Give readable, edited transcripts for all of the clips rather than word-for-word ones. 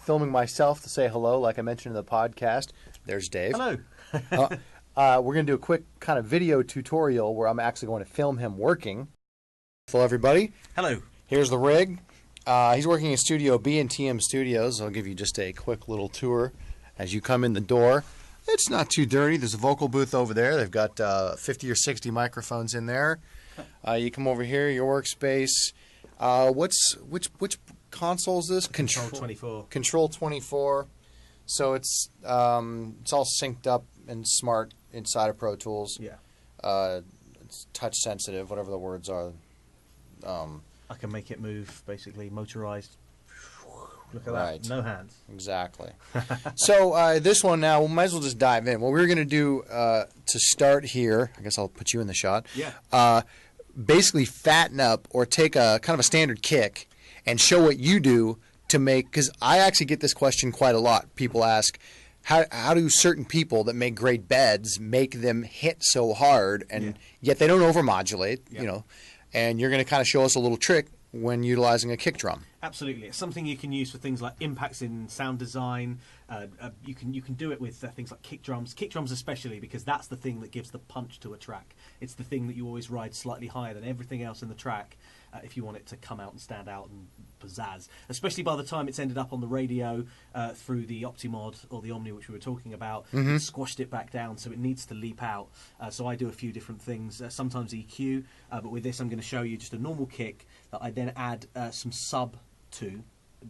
filming myself to say hello, like I mentioned in the podcast. There's Dave. Hello. We're going to do a quick kind of video tutorial where I'm actually going to film him working. Hello, everybody. Hello. Here's the rig. He's working in Studio B in TM Studios. I'll give you just a quick little tour as you come in the door. It's not too dirty. There's a vocal booth over there. They've got 50 or 60 microphones in there. You come over here, your workspace. Which console is this? Control 24. Control 24. So it's all synced up and smart inside of Pro Tools. Yeah. It's touch sensitive, whatever the words are. I can make it move, basically motorized. Look at Right. that. No hands. Exactly. So this one now, we might as well just dive in. What we're going to do to start here, I guess I'll put you in the shot. Yeah. Basically fatten up or take a kind of a standard kick and show what you do to make, because I actually get this question quite a lot. People ask, how do certain people that make great beds make them hit so hard and yet they don't overmodulate, you know, and you're going to kind of show us a little trick when utilizing a kick drum. Absolutely, it's something you can use for things like impacts in sound design. You can do it with things like kick drums especially, because that's the thing that gives the punch to a track. It's the thing that you always ride slightly higher than everything else in the track if you want it to come out and stand out and pizzazz. Especially by the time it's ended up on the radio through the Optimod or the Omni, which we were talking about, squashed it back down, so it needs to leap out. So I do a few different things, sometimes EQ, but with this I'm going to show you just a normal kick that I then add some sub to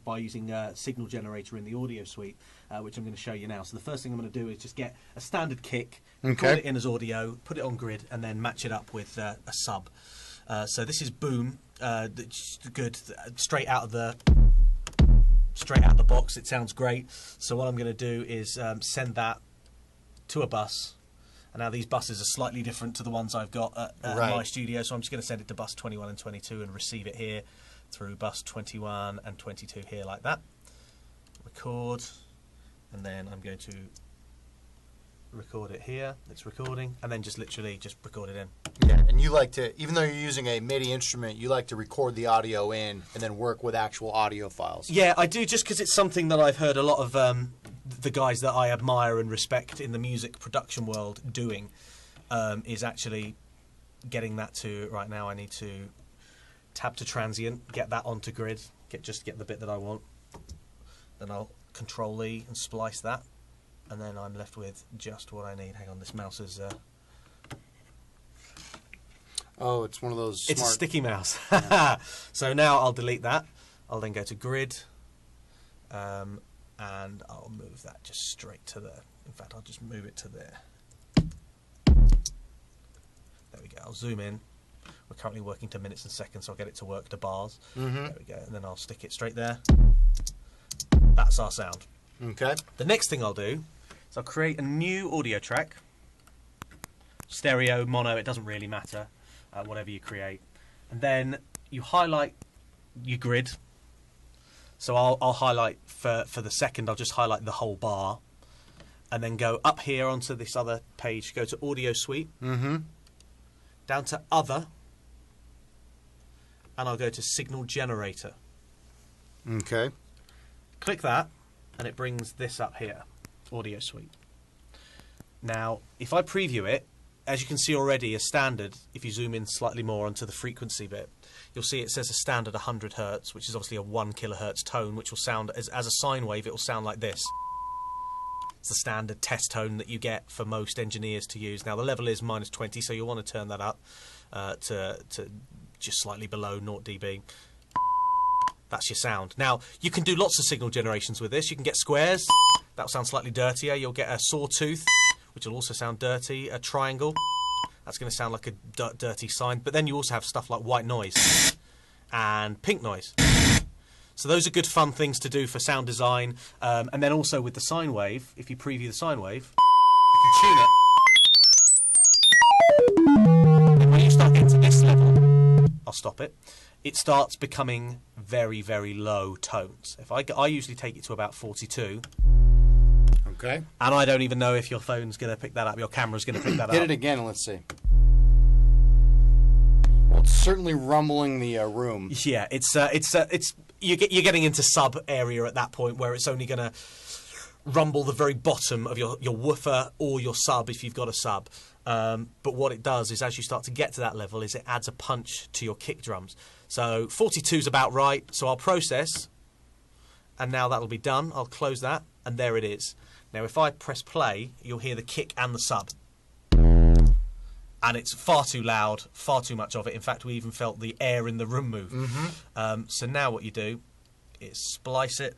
by using a signal generator in the audio suite, which I'm going to show you now. So the first thing I'm going to do is just get a standard kick, put it in as audio, put it on grid, and then match it up with a sub. So this is boom, good, straight out of the box. It sounds great. So what I'm going to do is send that to a bus. And now these buses are slightly different to the ones I've got at my studio, so I'm just going to send it to bus 21 and 22 and receive it here through bus 21 and 22 here like that. Record, and then I'm going to record it here. It's recording, and then just literally just record it in. Yeah, and you like to, even though you're using a MIDI instrument, you like to record the audio in and then work with actual audio files. Yeah, I do, just because it's something that I've heard a lot of the guys that I admire and respect in the music production world doing, is actually getting that to, right now I need to tab to transient, get that onto grid, get the bit that I want. Then I'll Control-E and splice that, and then I'm left with just what I need. Hang on, this mouse is... Oh, it's one of those It's smart... a sticky mouse. Yeah. So now I'll delete that. I'll then go to grid, and I'll move that just straight to there. In fact, I'll just move it to there. There we go. I'll zoom in. We're currently working to minutes and seconds, so I'll get it to work to bars. There we go. And then I'll stick it straight there. That's our sound. Okay. The next thing I'll do is I'll create a new audio track. Stereo, mono, it doesn't really matter. Whatever you create. And then you highlight your grid. So I'll highlight, for the second, I'll just highlight the whole bar. And then go up here onto this other page, go to Audio Suite. Down to Other. And I'll go to Signal Generator. Okay. Click that, and it brings this up here, Audio Suite. Now, if I preview it, as you can see already, as standard, if you zoom in slightly more onto the frequency bit, you'll see it says a standard 100 Hertz, which is obviously a 1 kilohertz tone, which will sound, as a sine wave, it will sound like this. It's the standard test tone that you get for most engineers to use. Now, the level is -20, so you'll want to turn that up to just slightly below 0 dB. That's your sound. Now, you can do lots of signal generations with this. You can get squares. That'll sound slightly dirtier. You'll get a sawtooth, which will also sound dirty. A triangle. That's going to sound like a dirty sine. But then you also have stuff like white noise and pink noise. So those are good fun things to do for sound design. And then also with the sine wave, if you preview the sine wave, you can tune it. And when you start getting to this level, I'll stop it. It starts becoming very, very low tones. If I usually take it to about 42. Okay. And I don't even know if your phone's going to pick that up, your camera's going to pick that up. Hit it again and let's see. Well, it's certainly rumbling the room. Yeah, you're getting into sub area at that point where it's only going to rumble the very bottom of your woofer or your sub if you've got a sub. But what it does is, as you start to get to that level, is it adds a punch to your kick drums. So 42 is about right. So I'll process, and now that'll be done. I'll close that, and there it is. Now if I press play, you'll hear the kick and the sub. And it's far too loud, far too much of it. In fact, we even felt the air in the room move. So now what you do is splice it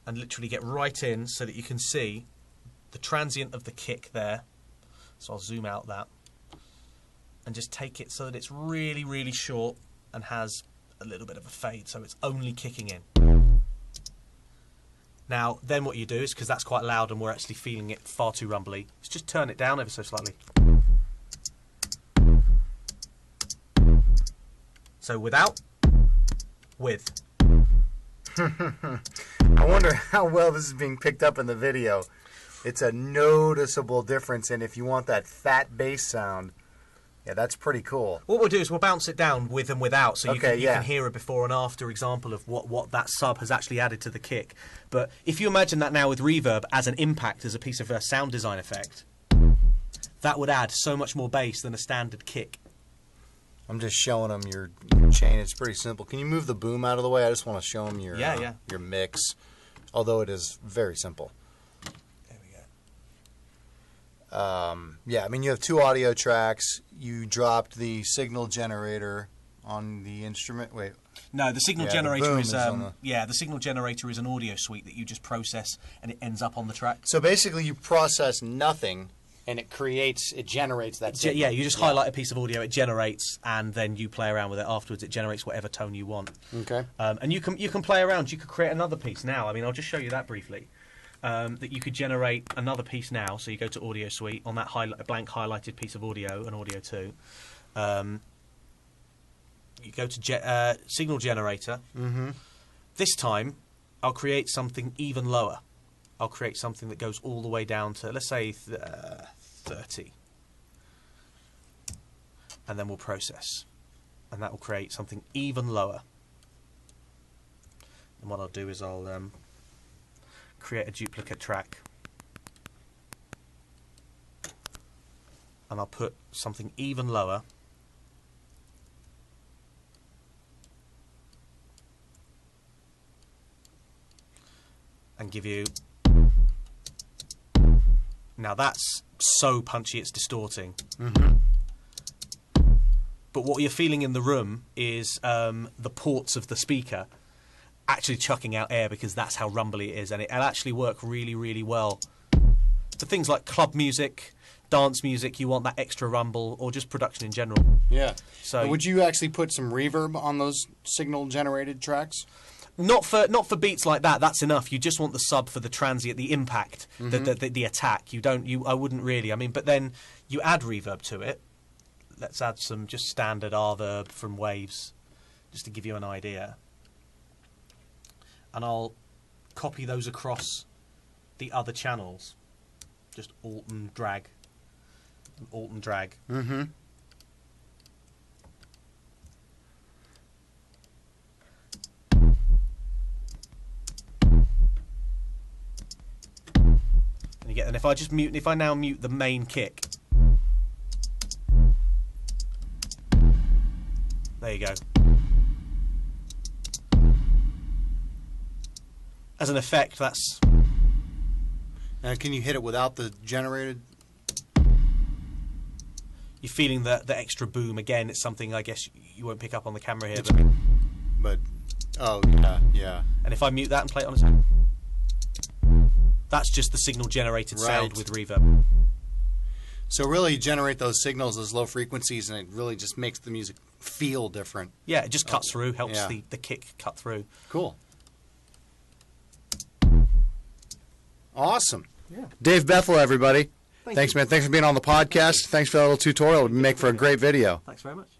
and literally get right in so that you can see the transient of the kick there. So I'll zoom out that and just take it so that it's really, really short and has a little bit of a fade, so it's only kicking in. Now, then what you do is, because that's quite loud and we're actually feeling it far too rumbly, is just turn it down ever so slightly. So without, with. I wonder how well this is being picked up in the video. It's a noticeable difference, and if you want that fat bass sound, yeah, that's pretty cool. What we'll do is we'll bounce it down with and without, so you can hear a before and after example of what that sub has actually added to the kick. But if you imagine that now with reverb as an impact, as a piece of sound design effect, that would add so much more bass than a standard kick. I'm just showing them your chain. It's pretty simple. Can you move the boom out of the way? I just want to show them your your mix, although it is very simple. There we go. Yeah, I mean, you have two audio tracks. You dropped the signal generator on the instrument. Wait. No, the signal generator is the signal generator is an audio suite that you just process and it ends up on the track. So basically, you process nothing. And it generates that signal. Yeah, you just highlight a piece of audio, it generates, and then you play around with it afterwards. It generates whatever tone you want. Okay. And you can play around. You could create another piece now. I mean, I'll just show you that briefly. That you could generate another piece now. So you go to Audio Suite on that blank highlighted piece of audio and Audio 2. You go to Signal Generator. This time, I'll create something even lower. I'll create something that goes all the way down to, let's say, 30. And then we'll process. And that will create something even lower. And what I'll do is I'll create a duplicate track. And I'll put something even lower. And give you... Now that's so punchy it's distorting. But what you're feeling in the room is the ports of the speaker actually chucking out air, because that's how rumbly it is, and it'll actually work really, really well for things like club music, dance music. You want that extra rumble, or just production in general. Yeah. So would you actually put some reverb on those signal generated tracks? Not for beats like that. That's enough. You just want the sub for the transient, the impact, the attack. I wouldn't really. I mean, but then you add reverb to it. Let's add some just standard reverb from Waves, just to give you an idea. And I'll copy those across the other channels. Just Alt and drag, and Alt and drag. And if I now mute the main kick, there you go. As an effect, that's. Now, can you hit it without the generated? You're feeling the extra boom again. It's something I guess you won't pick up on the camera here, but oh yeah. And if I mute that and play it on its own. That's just the signal generated sound with reverb. So really you generate those signals, those low frequencies, and it really just makes the music feel different. Yeah, it just cuts through, helps the kick cut through. Cool. Awesome. Yeah. Dave Bethell, everybody. Thanks, man. Thanks for being on the podcast. Thanks for that little tutorial. It would make for a great video. Thanks very much.